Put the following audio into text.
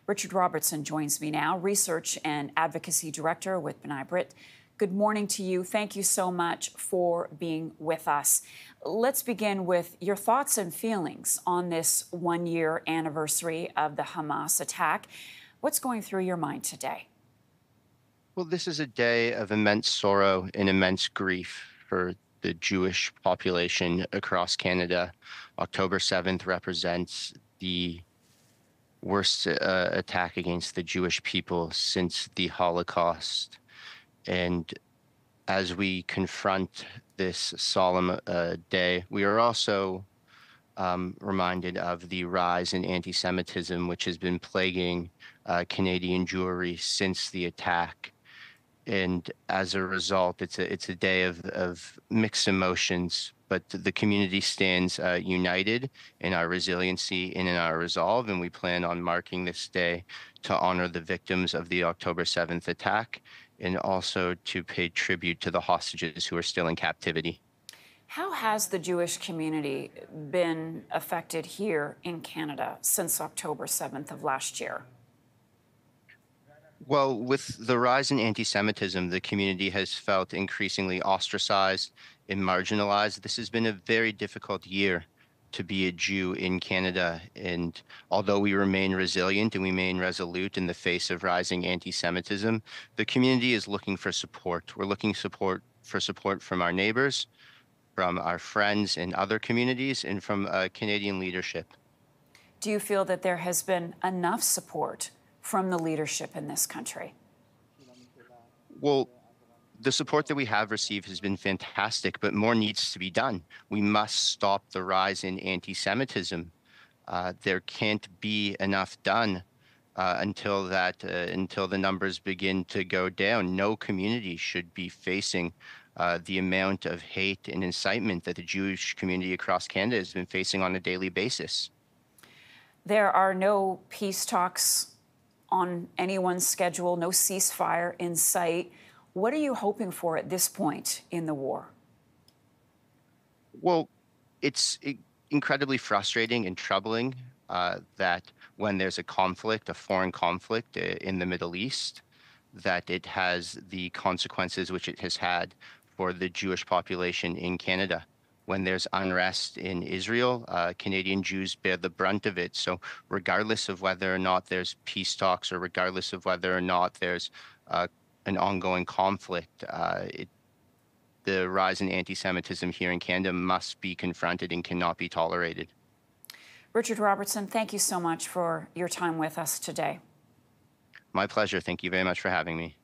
Richard Robertson joins me now, Research and Advocacy Director with Brith. Good morning to you. Thank you so much for being with us. Let's begin with your thoughts and feelings on this one-year anniversary of the Hamas attack. What's going through your mind today? Well, this is a day of immense sorrow and immense grief for the Jewish population across Canada. October 7th represents the worst attack against the Jewish people since the Holocaust. And as we confront this solemn day, we are also reminded of the rise in anti-Semitism, which has been plaguing Canadian Jewry since the attack. And as a result, it's a day of mixed emotions, but the community stands united in our resiliency and in our resolve, and we plan on marking this day to honor the victims of the October 7th attack and also to pay tribute to the hostages who are still in captivity. How has the Jewish community been affected here in Canada since October 7th of last year? Well, with the rise in anti-Semitism, the community has felt increasingly ostracized and marginalized. This has been a very difficult year to be a Jew in Canada. And although we remain resilient and we remain resolute in the face of rising anti-Semitism, the community is looking for support. We're looking for support from our neighbors, from our friends in other communities, and from Canadian leadership. Do you feel that there has been enough support from the leadership in this country? Well, the support that we have received has been fantastic, but more needs to be done. We must stop the rise in anti-Semitism. There can't be enough done until the numbers begin to go down. No community should be facing the amount of hate and incitement that the Jewish community across Canada has been facing on a daily basis. There are no peace talks on anyone's schedule, no ceasefire in sight. What are you hoping for at this point in the war? Well, it's incredibly frustrating and troubling that when there's a conflict, a foreign conflict in the Middle East, that it has the consequences which it has had for the Jewish population in Canada. When there's unrest in Israel, Canadian Jews bear the brunt of it. So regardless of whether or not there's peace talks or regardless of whether or not there's an ongoing conflict, the rise in anti-Semitism here in Canada must be confronted and cannot be tolerated. Richard Robertson, thank you so much for your time with us today. My pleasure. Thank you very much for having me.